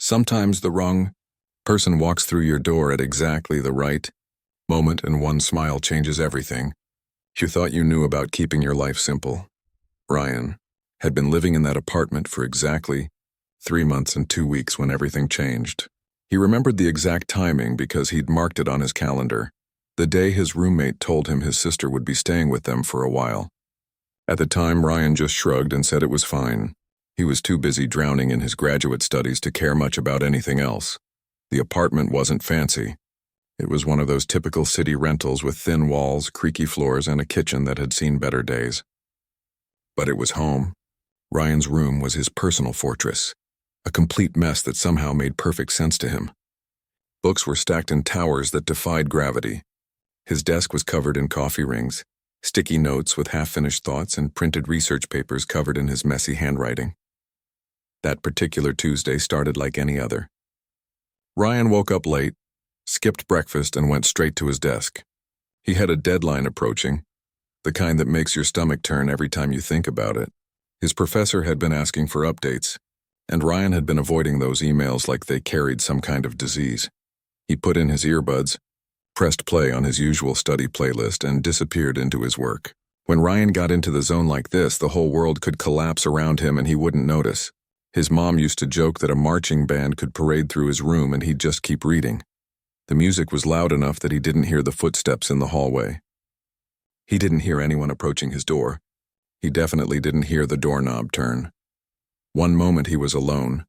Sometimes the wrong person walks through your door at exactly the right moment, and one smile changes everything. You thought you knew about keeping your life simple. Ryan had been living in that apartment for exactly 3 months and 2 weeks when everything changed. He remembered the exact timing because he'd marked it on his calendar, the day his roommate told him his sister would be staying with them for a while. At the time, Ryan just shrugged and said it was fine. He was too busy drowning in his graduate studies to care much about anything else. The apartment wasn't fancy. It was one of those typical city rentals with thin walls, creaky floors, and a kitchen that had seen better days. But it was home. Ryan's room was his personal fortress, a complete mess that somehow made perfect sense to him. Books were stacked in towers that defied gravity. His desk was covered in coffee rings, sticky notes with half-finished thoughts, and printed research papers covered in his messy handwriting. That particular Tuesday started like any other. Ryan woke up late, skipped breakfast, and went straight to his desk. He had a deadline approaching, the kind that makes your stomach turn every time you think about it. His professor had been asking for updates, and Ryan had been avoiding those emails like they carried some kind of disease. He put in his earbuds, pressed play on his usual study playlist, and disappeared into his work. When Ryan got into the zone like this, the whole world could collapse around him and he wouldn't notice. His mom used to joke that a marching band could parade through his room and he'd just keep reading. The music was loud enough that he didn't hear the footsteps in the hallway. He didn't hear anyone approaching his door. He definitely didn't hear the doorknob turn. One moment he was alone,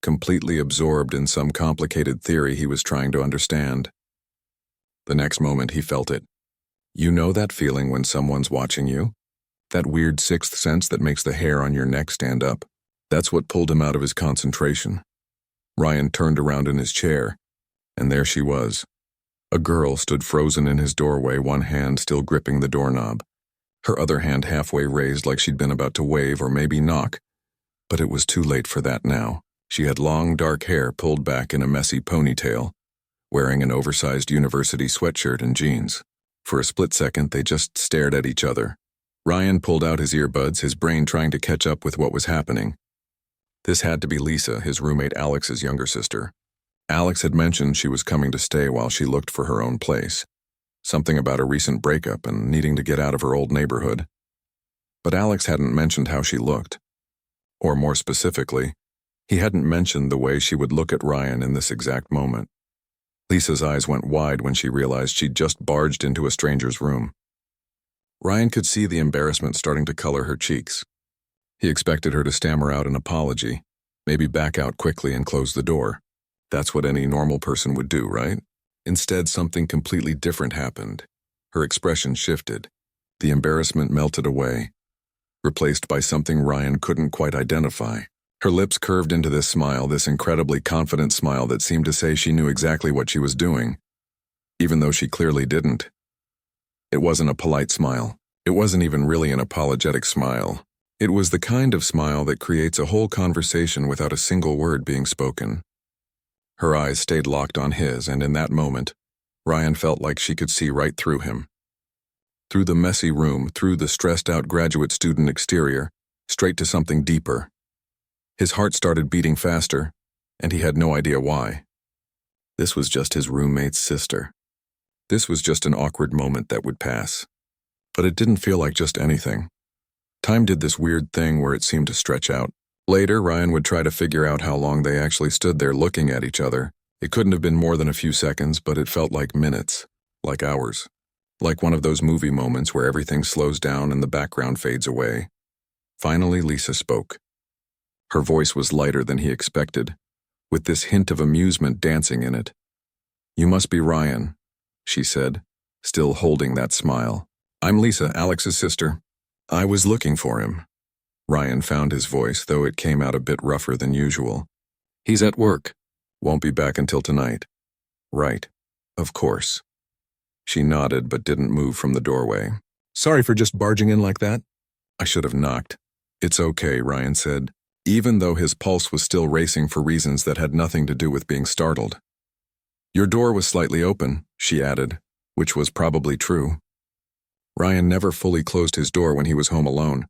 completely absorbed in some complicated theory he was trying to understand. The next moment he felt it. You know that feeling when someone's watching you? That weird sixth sense that makes the hair on your neck stand up? That's what pulled him out of his concentration. Ryan turned around in his chair, and there she was. A girl stood frozen in his doorway, one hand still gripping the doorknob, her other hand halfway raised like she'd been about to wave or maybe knock. But it was too late for that now. She had long, dark hair pulled back in a messy ponytail, wearing an oversized university sweatshirt and jeans. For a split second, they just stared at each other. Ryan pulled out his earbuds, his brain trying to catch up with what was happening. This had to be Lisa, his roommate Alex's younger sister. Alex had mentioned she was coming to stay while she looked for her own place. Something about a recent breakup and needing to get out of her old neighborhood. But Alex hadn't mentioned how she looked. Or more specifically, he hadn't mentioned the way she would look at Ryan in this exact moment. Lisa's eyes went wide when she realized she'd just barged into a stranger's room. Ryan could see the embarrassment starting to color her cheeks. He expected her to stammer out an apology, maybe back out quickly and close the door. That's what any normal person would do, right? Instead, something completely different happened. Her expression shifted. The embarrassment melted away, replaced by something Ryan couldn't quite identify. Her lips curved into this smile, this incredibly confident smile that seemed to say she knew exactly what she was doing, even though she clearly didn't. It wasn't a polite smile. It wasn't even really an apologetic smile. It was the kind of smile that creates a whole conversation without a single word being spoken. Her eyes stayed locked on his, and in that moment, Ryan felt like she could see right through him. Through the messy room, through the stressed-out graduate student exterior, straight to something deeper. His heart started beating faster, and he had no idea why. This was just his roommate's sister. This was just an awkward moment that would pass. But it didn't feel like just anything. Time did this weird thing where it seemed to stretch out. Later, Ryan would try to figure out how long they actually stood there looking at each other. It couldn't have been more than a few seconds, but it felt like minutes, like hours. Like one of those movie moments where everything slows down and the background fades away. Finally, Lisa spoke. Her voice was lighter than he expected, with this hint of amusement dancing in it. "You must be Ryan," she said, still holding that smile. "I'm Lisa, Alex's sister. I was looking for him." Ryan found his voice, though it came out a bit rougher than usual. "He's at work. Won't be back until tonight." "Right. Of course." She nodded but didn't move from the doorway. "Sorry for just barging in like that." "I should have knocked." "It's okay," Ryan said, even though his pulse was still racing for reasons that had nothing to do with being startled. "Your door was slightly open," she added, which was probably true. Ryan never fully closed his door when he was home alone.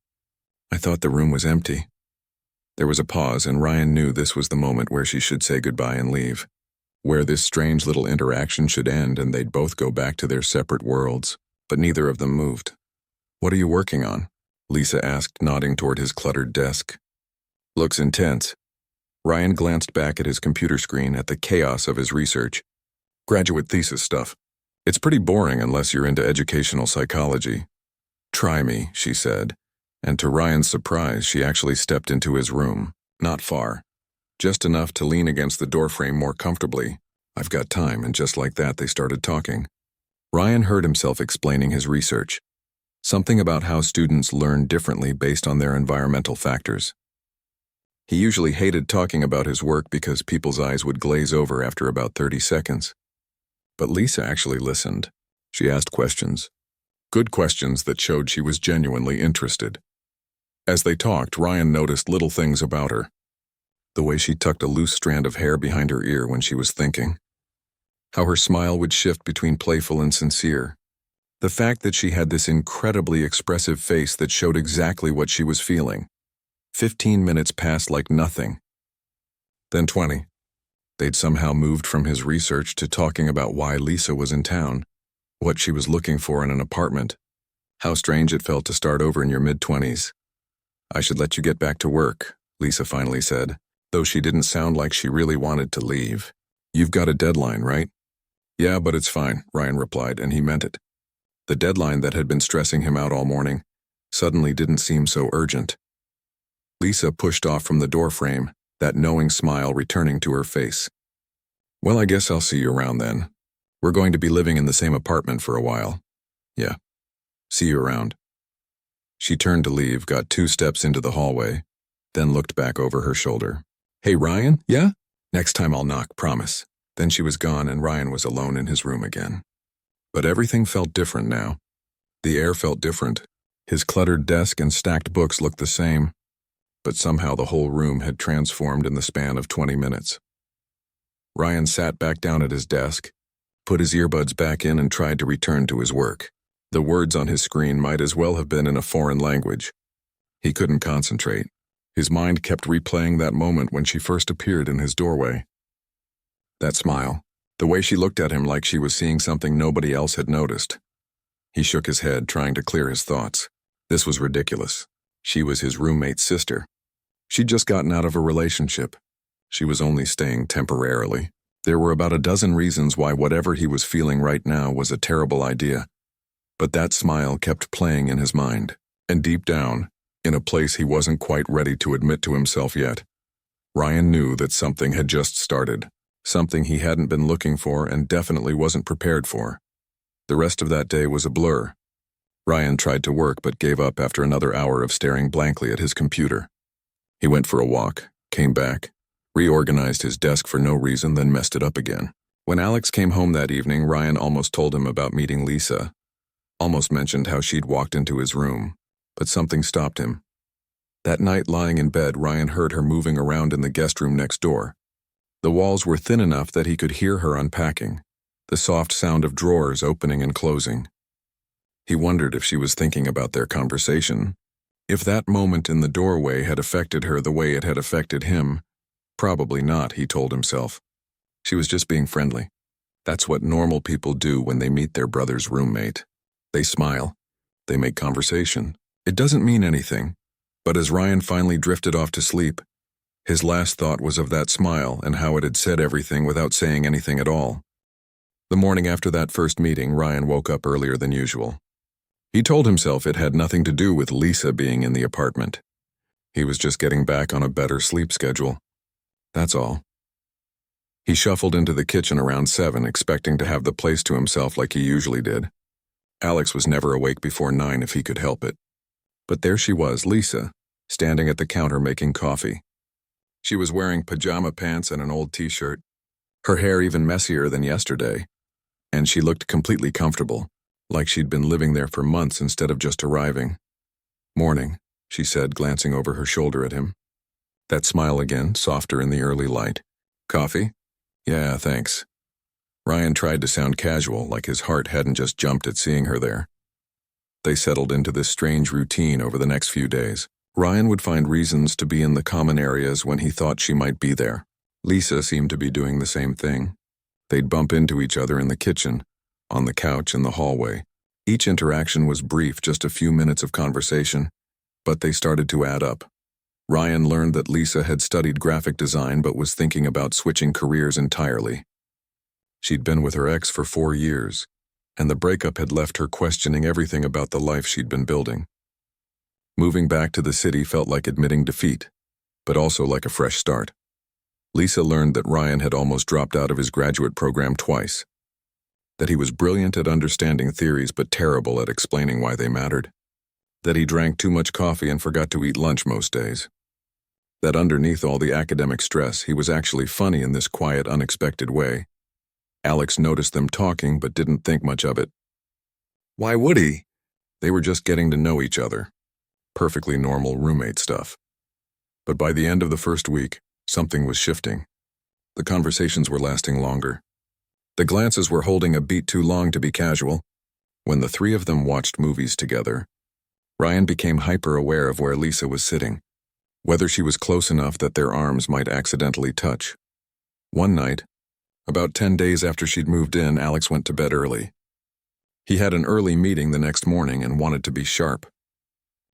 "I thought the room was empty." There was a pause, and Ryan knew this was the moment where she should say goodbye and leave, where this strange little interaction should end and they'd both go back to their separate worlds, but neither of them moved. "What are you working on?" Lisa asked, nodding toward his cluttered desk. "Looks intense." Ryan glanced back at his computer screen at the chaos of his research. "Graduate thesis stuff. It's pretty boring unless you're into educational psychology." "Try me," she said, and to Ryan's surprise, she actually stepped into his room, not far, just enough to lean against the doorframe more comfortably. "I've got time," and just like that they started talking. Ryan heard himself explaining his research. Something about how students learn differently based on their environmental factors. He usually hated talking about his work because people's eyes would glaze over after about 30 seconds. But Lisa actually listened. She asked questions. Good questions that showed she was genuinely interested. As they talked, Ryan noticed little things about her. The way she tucked a loose strand of hair behind her ear when she was thinking. How her smile would shift between playful and sincere. The fact that she had this incredibly expressive face that showed exactly what she was feeling. 15 minutes passed like nothing. Then 20. They'd somehow moved from his research to talking about why Lisa was in town, what she was looking for in an apartment. How strange it felt to start over in your mid-20s. "I should let you get back to work," Lisa finally said, though she didn't sound like she really wanted to leave. "You've got a deadline, right?" "Yeah, but it's fine," Ryan replied, and he meant it. The deadline that had been stressing him out all morning suddenly didn't seem so urgent. Lisa pushed off from the doorframe, that knowing smile returning to her face. "Well, I guess I'll see you around then. We're going to be living in the same apartment for a while." "Yeah. See you around." She turned to leave, got 2 steps into the hallway, then looked back over her shoulder. "Hey, Ryan, yeah? Next time I'll knock, promise." Then she was gone and Ryan was alone in his room again. But everything felt different now. The air felt different. His cluttered desk and stacked books looked the same. But somehow the whole room had transformed in the span of 20 minutes. Ryan sat back down at his desk, put his earbuds back in and tried to return to his work. The words on his screen might as well have been in a foreign language. He couldn't concentrate. His mind kept replaying that moment when she first appeared in his doorway. That smile, the way she looked at him like she was seeing something nobody else had noticed. He shook his head, trying to clear his thoughts. This was ridiculous. She was his roommate's sister. She'd just gotten out of a relationship. She was only staying temporarily. There were about a dozen reasons why whatever he was feeling right now was a terrible idea. But that smile kept playing in his mind. And deep down, in a place he wasn't quite ready to admit to himself yet, Ryan knew that something had just started. Something he hadn't been looking for and definitely wasn't prepared for. The rest of that day was a blur. Ryan tried to work but gave up after another hour of staring blankly at his computer. He went for a walk, came back, reorganized his desk for no reason, then messed it up again. When Alex came home that evening, Ryan almost told him about meeting Lisa. Almost mentioned how she'd walked into his room, but something stopped him. That night, lying in bed, Ryan heard her moving around in the guest room next door. The walls were thin enough that he could hear her unpacking, the soft sound of drawers opening and closing. He wondered if she was thinking about their conversation. If that moment in the doorway had affected her the way it had affected him. Probably not, he told himself. She was just being friendly. That's what normal people do when they meet their brother's roommate. They smile. They make conversation. It doesn't mean anything. But as Ryan finally drifted off to sleep, his last thought was of that smile and how it had said everything without saying anything at all. The morning after that first meeting, Ryan woke up earlier than usual. He told himself it had nothing to do with Lisa being in the apartment. He was just getting back on a better sleep schedule. That's all. He shuffled into the kitchen around 7, expecting to have the place to himself like he usually did. Alex was never awake before 9 if he could help it. But there she was, Lisa, standing at the counter making coffee. She was wearing pajama pants and an old t-shirt, her hair even messier than yesterday, and she looked completely comfortable, like she'd been living there for months instead of just arriving. "Morning," she said, glancing over her shoulder at him. That smile again, softer in the early light. "Coffee?" "Yeah, thanks." Ryan tried to sound casual, like his heart hadn't just jumped at seeing her there. They settled into this strange routine over the next few days. Ryan would find reasons to be in the common areas when he thought she might be there. Lisa seemed to be doing the same thing. They'd bump into each other in the kitchen, on the couch in the hallway. Each interaction was brief, just a few minutes of conversation, but they started to add up. Ryan learned that Lisa had studied graphic design but was thinking about switching careers entirely. She'd been with her ex for 4 years, and the breakup had left her questioning everything about the life she'd been building. Moving back to the city felt like admitting defeat, but also like a fresh start. Lisa learned that Ryan had almost dropped out of his graduate program twice, that he was brilliant at understanding theories but terrible at explaining why they mattered, that he drank too much coffee and forgot to eat lunch most days, that underneath all the academic stress, he was actually funny in this quiet, unexpected way. Alex noticed them talking but didn't think much of it. Why would he? They were just getting to know each other. Perfectly normal roommate stuff. But by the end of the first week, something was shifting. The conversations were lasting longer. The glances were holding a beat too long to be casual. When the three of them watched movies together, Ryan became hyper-aware of where Lisa was sitting, whether she was close enough that their arms might accidentally touch. One night, about 10 days after she'd moved in, Alex went to bed early. He had an early meeting the next morning and wanted to be sharp.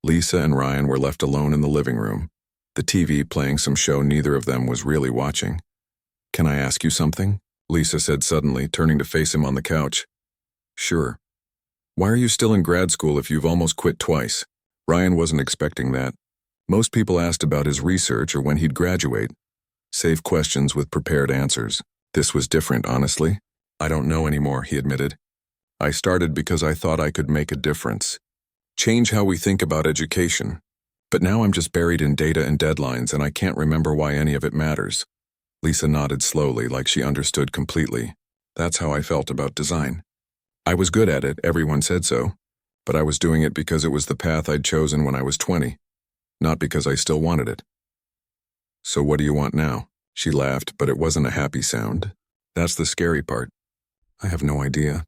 Lisa and Ryan were left alone in the living room, the TV playing some show neither of them was really watching. "Can I ask you something?" Lisa said suddenly, turning to face him on the couch. "Sure. Why are you still in grad school if you've almost quit twice?" Ryan wasn't expecting that. Most people asked about his research or when he'd graduate, save questions with prepared answers. This was different, honestly. "I don't know anymore," he admitted. "I started because I thought I could make a difference. Change how we think about education. But now I'm just buried in data and deadlines and I can't remember why any of it matters." Lisa nodded slowly, like she understood completely. "That's how I felt about design. I was good at it, everyone said so, but I was doing it because it was the path I'd chosen when I was 20, not because I still wanted it." "So what do you want now?" She laughed, but it wasn't a happy sound. "That's the scary part. I have no idea.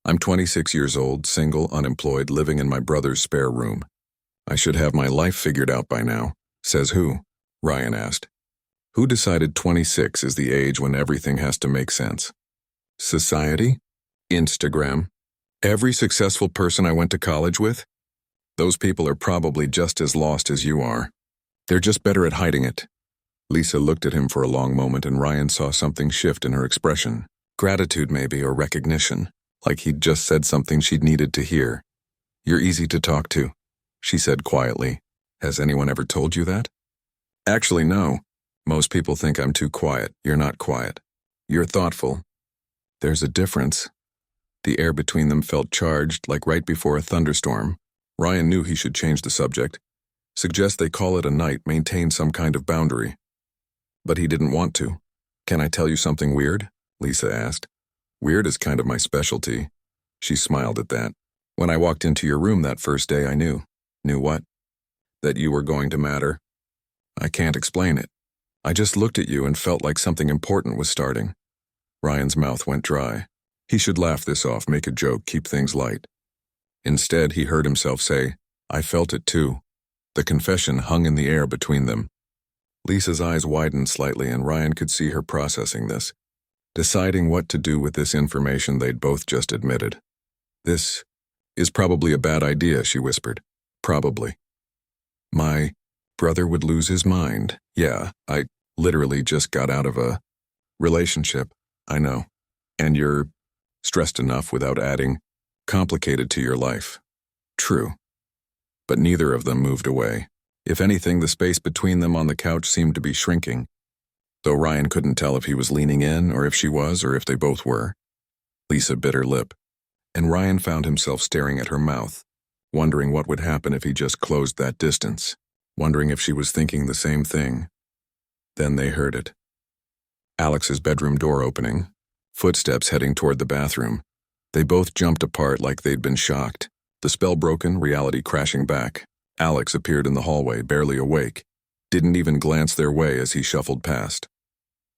I'm 26 years old, single, unemployed, living in my brother's spare room. I should have my life figured out by now." "Says who?" Ryan asked. "Who decided 26 is the age when everything has to make sense? Society? Instagram? Every successful person I went to college with? Those people are probably just as lost as you are. They're just better at hiding it." Lisa looked at him for a long moment and Ryan saw something shift in her expression. Gratitude maybe, or recognition, like he'd just said something she'd needed to hear. "You're easy to talk to," she said quietly. "Has anyone ever told you that?" "Actually, no. Most people think I'm too quiet. You're not quiet. You're thoughtful." "There's a difference." The air between them felt charged, like right before a thunderstorm. Ryan knew he should change the subject, suggest they call it a night, maintain some kind of boundary. But he didn't want to. "Can I tell you something weird?" Lisa asked. "Weird is kind of my specialty." She smiled at that. "When I walked into your room that first day, I knew." "Knew what?" "That you were going to matter." "I can't explain it. I just looked at you and felt like something important was starting." Ryan's mouth went dry. He should laugh this off, make a joke, keep things light. Instead, he heard himself say, "I felt it too." The confession hung in the air between them. Lisa's eyes widened slightly and Ryan could see her processing this, deciding what to do with this information they'd both just admitted. "This is probably a bad idea," she whispered. "Probably. My brother would lose his mind. Yeah, I literally just got out of a relationship. I know. And you're stressed enough without adding complicated to your life." True. But neither of them moved away. If anything, the space between them on the couch seemed to be shrinking, though Ryan couldn't tell if he was leaning in or if she was or if they both were. Lisa bit her lip, and Ryan found himself staring at her mouth, wondering what would happen if he just closed that distance, wondering if she was thinking the same thing. Then they heard it. Alex's bedroom door opening, footsteps heading toward the bathroom. They both jumped apart like they'd been shocked, the spell broken, reality crashing back. Alex appeared in the hallway, barely awake, didn't even glance their way as he shuffled past.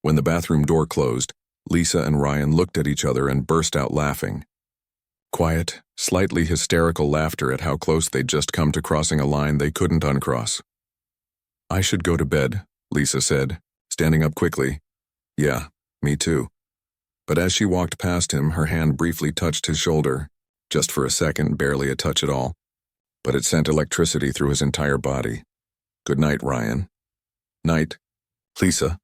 When the bathroom door closed, Lisa and Ryan looked at each other and burst out laughing. Quiet, slightly hysterical laughter at how close they'd just come to crossing a line they couldn't uncross. I should go to bed, Lisa said, standing up quickly. Yeah, me too. But as she walked past him, her hand briefly touched his shoulder, just for a second, barely a touch at all. But it sent electricity through his entire body. Good night, Ryan. Night, Lisa.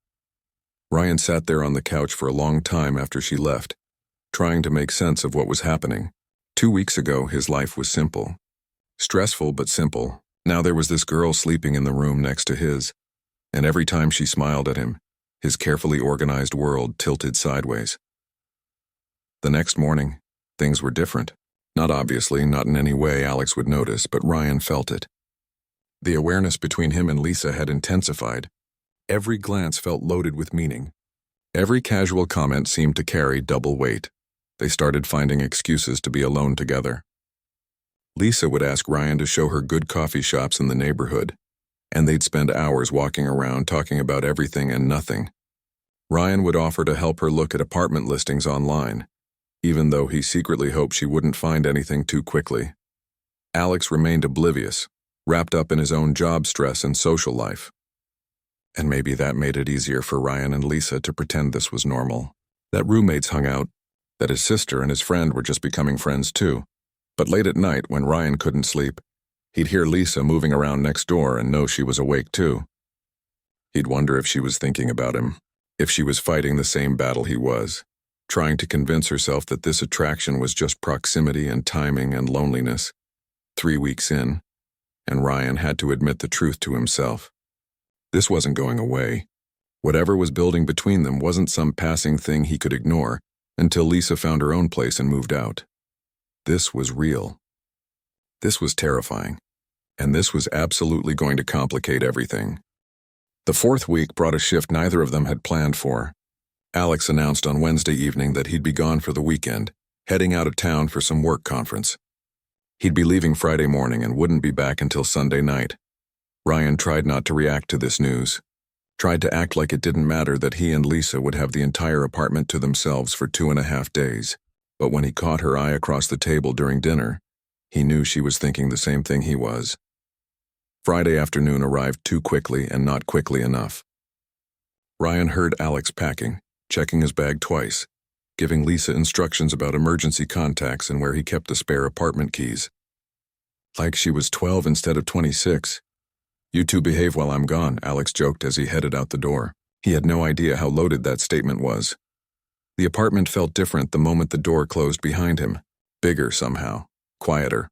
Ryan sat there on the couch for a long time after she left, trying to make sense of what was happening. 2 weeks ago, his life was simple. Stressful, but simple. Now there was this girl sleeping in the room next to his, and every time she smiled at him, his carefully organized world tilted sideways. The next morning, things were different. Not obviously, not in any way Alex would notice, but Ryan felt it. The awareness between him and Lisa had intensified. Every glance felt loaded with meaning. Every casual comment seemed to carry double weight. They started finding excuses to be alone together. Lisa would ask Ryan to show her good coffee shops in the neighborhood, and they'd spend hours walking around talking about everything and nothing. Ryan would offer to help her look at apartment listings online, even though he secretly hoped she wouldn't find anything too quickly. Alex remained oblivious, wrapped up in his own job stress and social life. And maybe that made it easier for Ryan and Lisa to pretend this was normal. That roommates hung out, that his sister and his friend were just becoming friends too. But late at night, when Ryan couldn't sleep, he'd hear Lisa moving around next door and know she was awake too. He'd wonder if she was thinking about him, if she was fighting the same battle he was, trying to convince herself that this attraction was just proximity and timing and loneliness. 3 weeks in, and Ryan had to admit the truth to himself. This wasn't going away. Whatever was building between them wasn't some passing thing he could ignore until Lisa found her own place and moved out. This was real. This was terrifying. And this was absolutely going to complicate everything. The 4th week brought a shift neither of them had planned for. Alex announced on Wednesday evening that he'd be gone for the weekend, heading out of town for some work conference. He'd be leaving Friday morning and wouldn't be back until Sunday night. Ryan tried not to react to this news, tried to act like it didn't matter that he and Lisa would have the entire apartment to themselves for 2.5 days. But when he caught her eye across the table during dinner, he knew she was thinking the same thing he was. Friday afternoon arrived too quickly and not quickly enough. Ryan heard Alex packing, checking his bag twice, giving Lisa instructions about emergency contacts and where he kept the spare apartment keys. Like she was 12 instead of 26. You two behave while I'm gone, Alex joked as he headed out the door. He had no idea how loaded that statement was. The apartment felt different the moment the door closed behind him. Bigger somehow, quieter,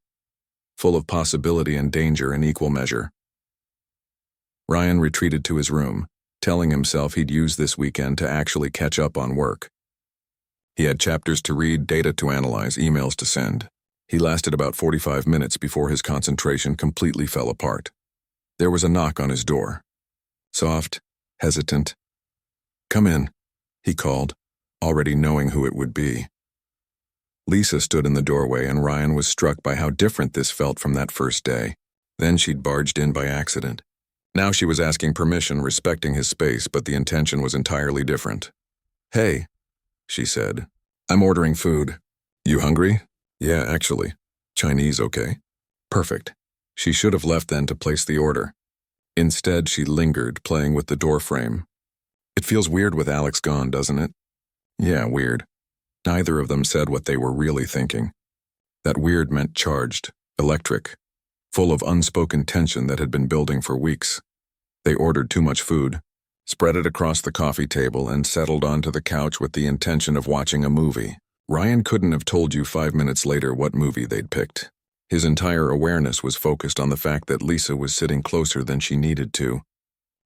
full of possibility and danger in equal measure. Ryan retreated to his room, telling himself he'd use this weekend to actually catch up on work. He had chapters to read, data to analyze, emails to send. He lasted about 45 minutes before his concentration completely fell apart. There was a knock on his door. Soft, hesitant. "Come in," he called, already knowing who it would be. Lisa stood in the doorway, and Ryan was struck by how different this felt from that first day. Then she'd barged in by accident. Now she was asking permission, respecting his space, but the intention was entirely different. "Hey," she said. "I'm ordering food. You hungry?" "Yeah, actually. Chinese, okay?" "Perfect." She should have left then to place the order. Instead, she lingered, playing with the door frame. It feels weird with Alex gone, doesn't it? Yeah, weird. Neither of them said what they were really thinking. That weird meant charged, electric, full of unspoken tension that had been building for weeks. They ordered too much food, spread it across the coffee table, and settled onto the couch with the intention of watching a movie. Ryan couldn't have told you 5 minutes later what movie they'd picked. His entire awareness was focused on the fact that Lisa was sitting closer than she needed to,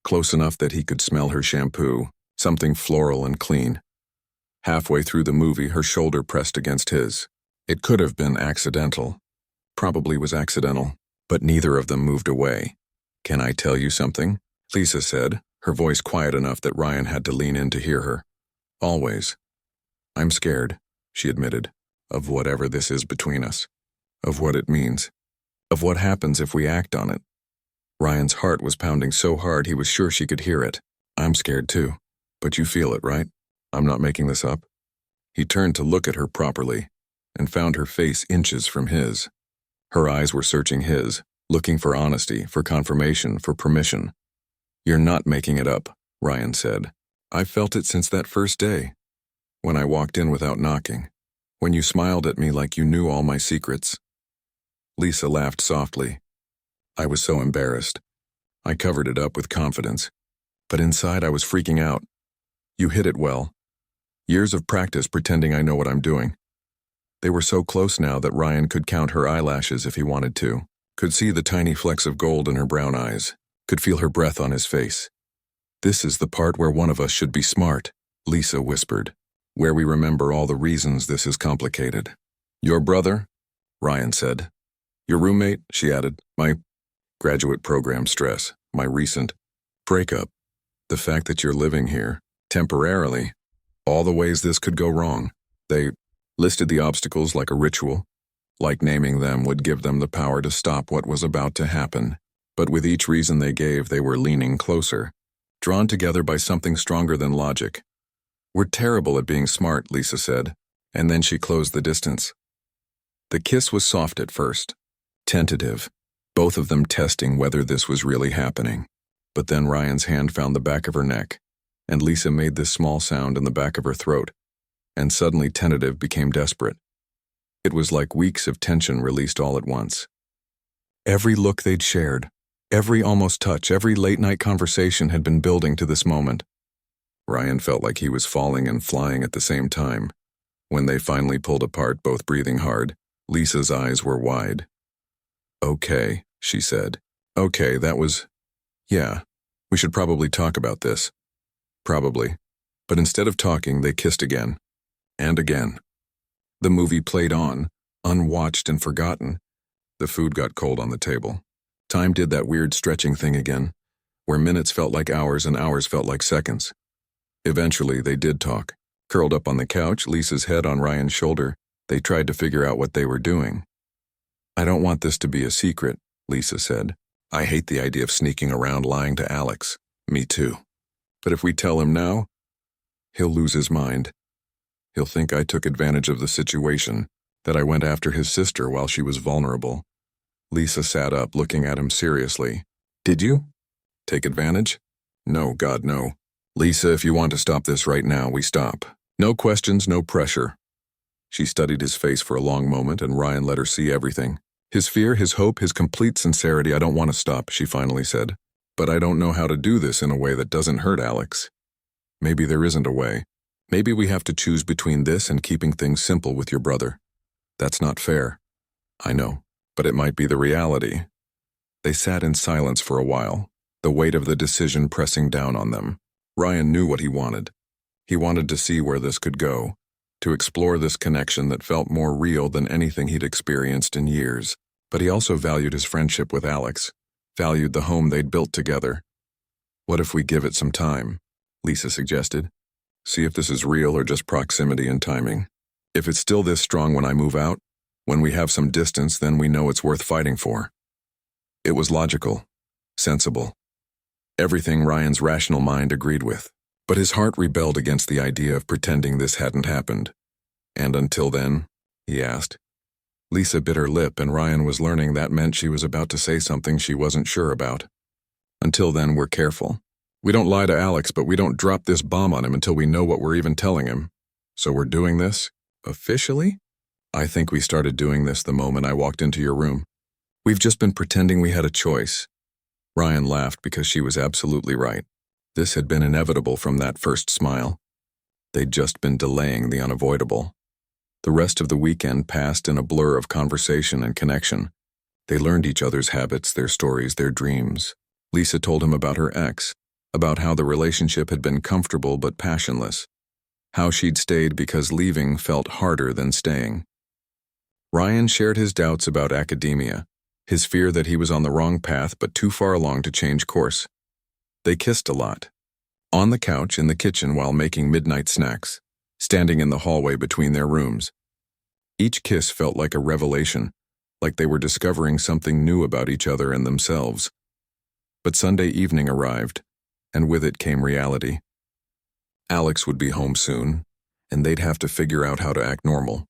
close enough that he could smell her shampoo, something floral and clean. Halfway through the movie, her shoulder pressed against his. It could have been accidental. Probably was accidental, but neither of them moved away. "Can I tell you something?" Lisa said, her voice quiet enough that Ryan had to lean in to hear her. "Always. I'm scared," she admitted, "of whatever this is between us. Of what it means. Of what happens if we act on it." Ryan's heart was pounding so hard he was sure she could hear it. "I'm scared too. But you feel it, right? I'm not making this up." He turned to look at her properly, and found her face inches from his. Her eyes were searching his, looking for honesty, for confirmation, for permission. You're not making it up, Ryan said. I felt it since that first day. When I walked in without knocking. When you smiled at me like you knew all my secrets. Lisa laughed softly. I was so embarrassed. I covered it up with confidence. But inside I was freaking out. You hit it well. Years of practice pretending I know what I'm doing. They were so close now that Ryan could count her eyelashes if he wanted to. Could see the tiny flecks of gold in her brown eyes. Could feel her breath on his face. This is the part where one of us should be smart, Lisa whispered. Where we remember all the reasons this is complicated. Your brother? Ryan said. Your roommate? She added. My graduate program stress. My recent breakup. The fact that you're living here, temporarily. All the ways this could go wrong. They listed the obstacles like a ritual. Like naming them would give them the power to stop what was about to happen. But with each reason they gave, they were leaning closer. Drawn together by something stronger than logic. We're terrible at being smart, Lisa said, and then she closed the distance. The kiss was soft at first, tentative, both of them testing whether this was really happening. But then Ryan's hand found the back of her neck, and Lisa made this small sound in the back of her throat, and suddenly tentative became desperate. It was like weeks of tension released all at once. Every look they'd shared, every almost touch, every late-night conversation had been building to this moment. Ryan felt like he was falling and flying at the same time. When they finally pulled apart, both breathing hard, Lisa's eyes were wide. Okay, she said. Okay, that was... Yeah, we should probably talk about this. Probably. But instead of talking, they kissed again. And again. The movie played on, unwatched and forgotten. The food got cold on the table. Time did that weird stretching thing again, where minutes felt like hours and hours felt like seconds. Eventually, they did talk. Curled up on the couch, Lisa's head on Ryan's shoulder, they tried to figure out what they were doing. I don't want this to be a secret, Lisa said. I hate the idea of sneaking around lying to Alex. Me too. But if we tell him now, he'll lose his mind. He'll think I took advantage of the situation, that I went after his sister while she was vulnerable. Lisa sat up, looking at him seriously. Did you? Take advantage? No, God, no. Lisa, if you want to stop this right now, we stop. No questions, no pressure. She studied his face for a long moment, and Ryan let her see everything. His fear, his hope, his complete sincerity. I don't want to stop, she finally said. But I don't know how to do this in a way that doesn't hurt Alex. Maybe there isn't a way. Maybe we have to choose between this and keeping things simple with your brother. That's not fair. I know, but it might be the reality. They sat in silence for a while, the weight of the decision pressing down on them. Ryan knew what he wanted. He wanted to see where this could go, to explore this connection that felt more real than anything he'd experienced in years. But he also valued his friendship with Alex, valued the home they'd built together. What if we give it some time? Lisa suggested. See if this is real or just proximity and timing. If it's still this strong when I move out, when we have some distance, then we know it's worth fighting for. It was logical, sensible. Everything Ryan's rational mind agreed with. But his heart rebelled against the idea of pretending this hadn't happened. And until then, he asked. Lisa bit her lip, and Ryan was learning that meant she was about to say something she wasn't sure about. Until then, we're careful. We don't lie to Alex, but we don't drop this bomb on him until we know what we're even telling him. So we're doing this? Officially? I think we started doing this the moment I walked into your room. We've just been pretending we had a choice. Ryan laughed because she was absolutely right. This had been inevitable from that first smile. They'd just been delaying the unavoidable. The rest of the weekend passed in a blur of conversation and connection. They learned each other's habits, their stories, their dreams. Lisa told him about her ex, about how the relationship had been comfortable but passionless, how she'd stayed because leaving felt harder than staying. Ryan shared his doubts about academia, his fear that he was on the wrong path but too far along to change course. They kissed a lot. On the couch in the kitchen while making midnight snacks, standing in the hallway between their rooms. Each kiss felt like a revelation, like they were discovering something new about each other and themselves. But Sunday evening arrived, and with it came reality. Alex would be home soon, and they'd have to figure out how to act normal.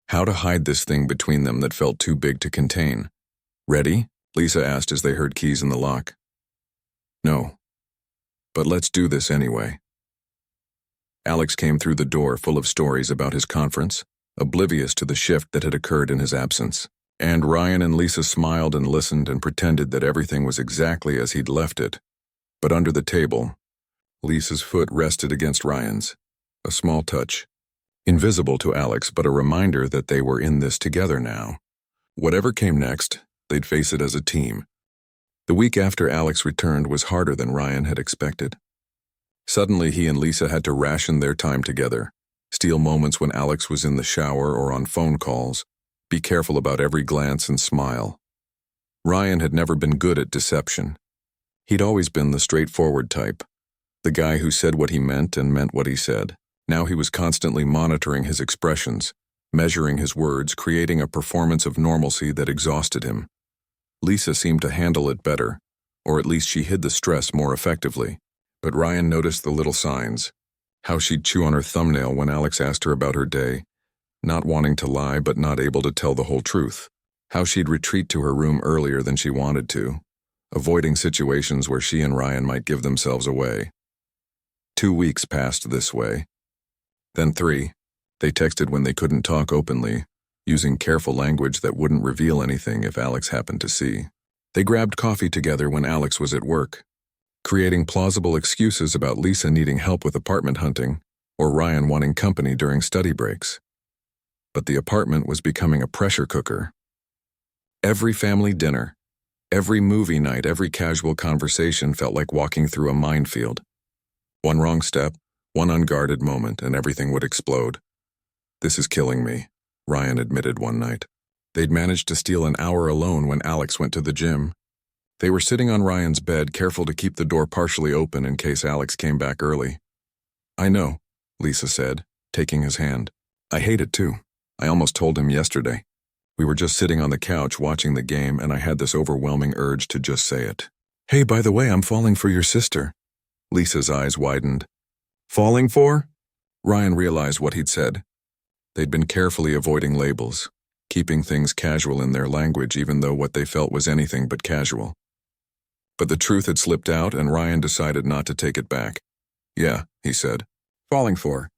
How to hide this thing between them that felt too big to contain. Ready? Lisa asked as they heard keys in the lock. No. But let's do this anyway. Alex came through the door full of stories about his conference, oblivious to the shift that had occurred in his absence. And Ryan and Lisa smiled and listened and pretended that everything was exactly as he'd left it. But under the table, Lisa's foot rested against Ryan's. A small touch. Invisible to Alex, but a reminder that they were in this together now. Whatever came next, they'd face it as a team. The week after Alex returned was harder than Ryan had expected. Suddenly, he and Lisa had to ration their time together, steal moments when Alex was in the shower or on phone calls, be careful about every glance and smile. Ryan had never been good at deception. He'd always been the straightforward type, the guy who said what he meant and meant what he said. Now he was constantly monitoring his expressions, measuring his words, creating a performance of normalcy that exhausted him. Lisa seemed to handle it better, or at least she hid the stress more effectively. But Ryan noticed the little signs, how she'd chew on her thumbnail when Alex asked her about her day, not wanting to lie but not able to tell the whole truth, how she'd retreat to her room earlier than she wanted to, avoiding situations where she and Ryan might give themselves away. 2 weeks passed this way. Then 3. They texted when they couldn't talk openly, using careful language that wouldn't reveal anything if Alex happened to see. They grabbed coffee together when Alex was at work, creating plausible excuses about Lisa needing help with apartment hunting or Ryan wanting company during study breaks. But the apartment was becoming a pressure cooker. Every family dinner, every movie night, every casual conversation felt like walking through a minefield. One wrong step, one unguarded moment, and everything would explode. "This is killing me," Ryan admitted one night. They'd managed to steal an hour alone when Alex went to the gym. They were sitting on Ryan's bed, careful to keep the door partially open in case Alex came back early. "I know," Lisa said, taking his hand. "I hate it too. I almost told him yesterday. We were just sitting on the couch watching the game, and I had this overwhelming urge to just say it. Hey, by the way, I'm falling for your sister." Lisa's eyes widened. "Falling for?" Ryan realized what he'd said. They'd been carefully avoiding labels, keeping things casual in their language even though what they felt was anything but casual. But the truth had slipped out, and Ryan decided not to take it back. "Yeah," he said. "Falling for.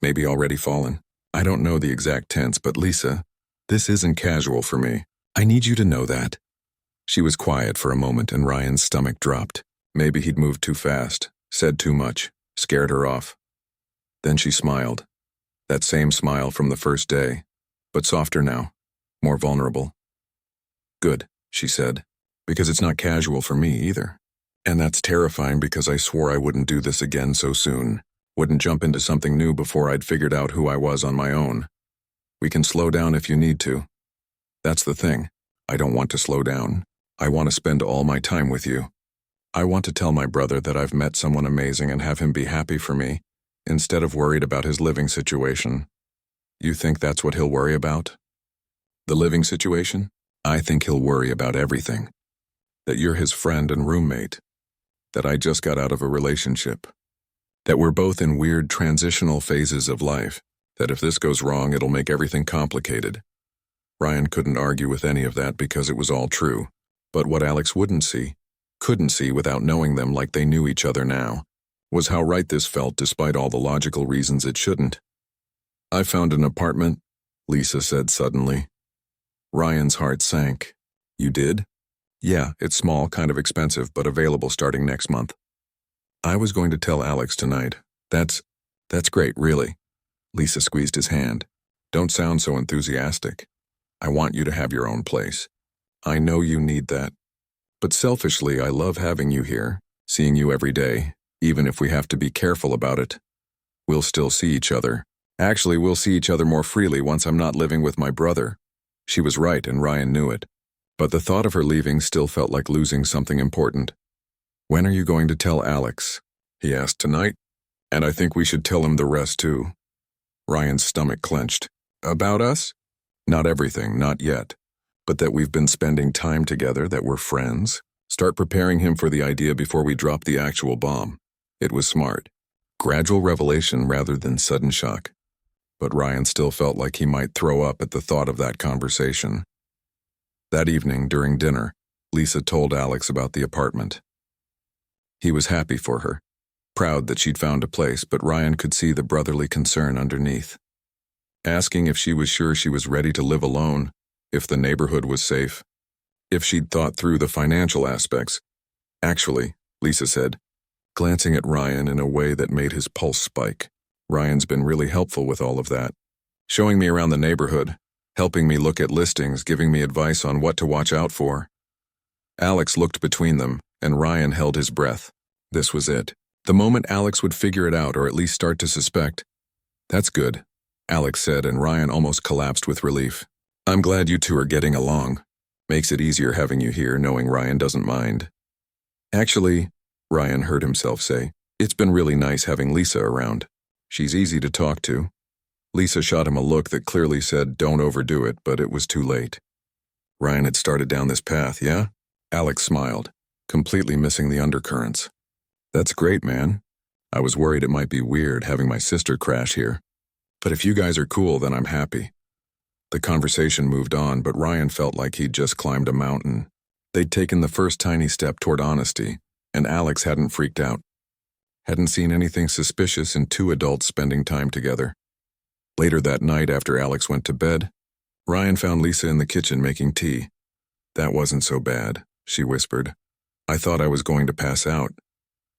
Maybe already fallen. I don't know the exact tense, but Lisa, this isn't casual for me. I need you to know that." She was quiet for a moment, and Ryan's stomach dropped. Maybe he'd moved too fast, said too much, scared her off. Then she smiled. That same smile from the first day, but softer now, more vulnerable. "Good," she said, "because it's not casual for me either. And that's terrifying because I swore I wouldn't do this again so soon, wouldn't jump into something new before I'd figured out who I was on my own. We can slow down if you need to. That's the thing. I don't want to slow down. I want to spend all my time with you. I want to tell my brother that I've met someone amazing and have him be happy for me, instead of worried about his living situation." "You think that's what he'll worry about? The living situation?" "I think he'll worry about everything. That you're his friend and roommate. That I just got out of a relationship. That we're both in weird transitional phases of life. That if this goes wrong, it'll make everything complicated." Ryan couldn't argue with any of that because it was all true. But what Alex couldn't see without knowing them like they knew each other now, was how right this felt despite all the logical reasons it shouldn't. "I found an apartment," Lisa said suddenly. Ryan's heart sank. "You did?" "Yeah, it's small, kind of expensive, but available starting next month." "I was going to tell Alex tonight. That's great, really." Lisa squeezed his hand. "Don't sound so enthusiastic. I want you to have your own place. I know you need that. But selfishly, I love having you here, seeing you every day, even if we have to be careful about it. We'll still see each other. Actually, we'll see each other more freely once I'm not living with my brother." She was right, and Ryan knew it. But the thought of her leaving still felt like losing something important. "When are you going to tell Alex?" he asked. "Tonight. And I think we should tell him the rest too." Ryan's stomach clenched. "About us?" "Not everything, not yet. But that we've been spending time together, that we're friends. Start preparing him for the idea before we drop the actual bomb." It was smart. Gradual revelation rather than sudden shock. But Ryan still felt like he might throw up at the thought of that conversation. That evening, during dinner, Lisa told Alex about the apartment. He was happy for her. proud that she'd found a place, but Ryan could see the brotherly concern underneath. Asking if she was sure she was ready to live alone, if the neighborhood was safe, if she'd thought through the financial aspects. Actually, Lisa said, glancing at Ryan in a way that made his pulse spike. Ryan's been really helpful with all of that. Showing me around the neighborhood, helping me look at listings, giving me advice on what to watch out for. Alex looked between them, and Ryan held his breath. This was it. The moment Alex would figure it out or at least start to suspect. That's good, Alex said, and Ryan almost collapsed with relief. I'm glad you two are getting along. Makes it easier having you here, knowing Ryan doesn't mind. Actually, Ryan heard himself say, it's been really nice having Lisa around. She's easy to talk to. Lisa shot him a look that clearly said, don't overdo it, but it was too late. Ryan had started down this path, yeah? Alex smiled, completely missing the undercurrents. That's great, man. I was worried it might be weird having my sister crash here. But if you guys are cool, then I'm happy. The conversation moved on, but Ryan felt like he'd just climbed a mountain. They'd taken the first tiny step toward honesty, and Alex hadn't freaked out. Hadn't seen anything suspicious in two adults spending time together. Later that night, after Alex went to bed, Ryan found Lisa in the kitchen making tea. That wasn't so bad, she whispered. I thought I was going to pass out.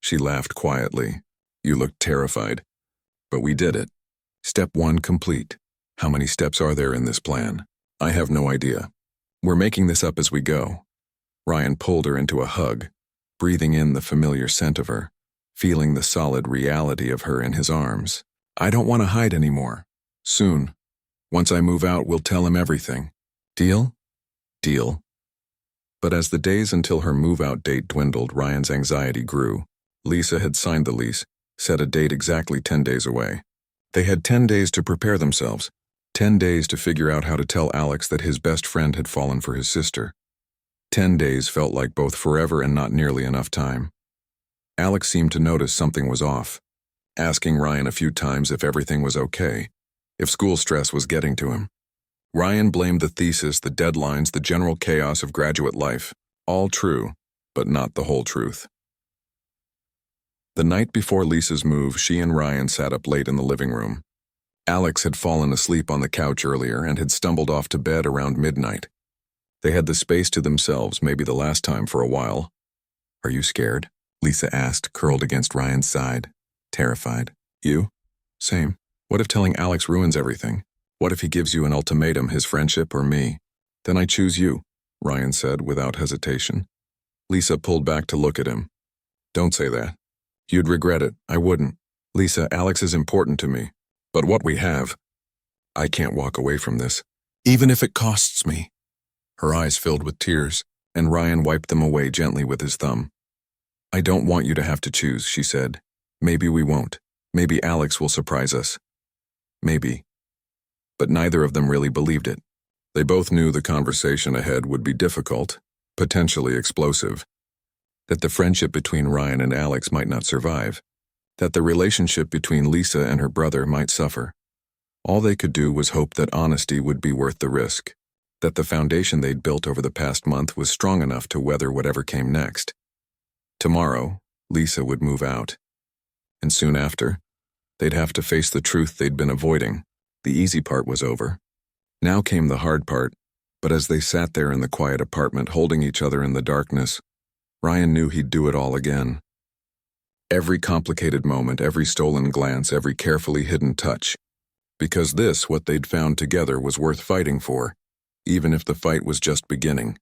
She laughed quietly. You looked terrified. But we did it. Step 1 complete. How many steps are there in this plan? I have no idea. We're making this up as we go. Ryan pulled her into a hug, breathing in the familiar scent of her, feeling the solid reality of her in his arms. I don't want to hide anymore. Soon. Once I move out, we'll tell him everything. Deal? Deal. But as the days until her move-out date dwindled, Ryan's anxiety grew. Lisa had signed the lease, set a date exactly 10 days away. They had 10 days to prepare themselves, 10 days to figure out how to tell Alex that his best friend had fallen for his sister. 10 days felt like both forever and not nearly enough time. Alex seemed to notice something was off, asking Ryan a few times if everything was okay, if school stress was getting to him. Ryan blamed the thesis, the deadlines, the general chaos of graduate life. All true, but not the whole truth. The night before Lisa's move, she and Ryan sat up late in the living room. Alex had fallen asleep on the couch earlier and had stumbled off to bed around midnight. They had the space to themselves, maybe the last time for a while. Are you scared? Lisa asked, curled against Ryan's side, terrified. You? Same. What if telling Alex ruins everything? What if he gives you an ultimatum, his friendship or me? Then I choose you, Ryan said without hesitation. Lisa pulled back to look at him. Don't say that. You'd regret it. I wouldn't. Lisa, Alex is important to me. But what we have, I can't walk away from this, even if it costs me. Her eyes filled with tears, and Ryan wiped them away gently with his thumb. I don't want you to have to choose, she said. Maybe we won't. Maybe Alex will surprise us. Maybe. But neither of them really believed it. They both knew the conversation ahead would be difficult, potentially explosive. That the friendship between Ryan and Alex might not survive. That the relationship between Lisa and her brother might suffer. All they could do was hope that honesty would be worth the risk. That the foundation they'd built over the past month was strong enough to weather whatever came next. Tomorrow, Lisa would move out. And soon after, they'd have to face the truth they'd been avoiding. The easy part was over. Now came the hard part, but as they sat there in the quiet apartment holding each other in the darkness, Ryan knew he'd do it all again. Every complicated moment, every stolen glance, every carefully hidden touch. Because this, what they'd found together, was worth fighting for, even if the fight was just beginning.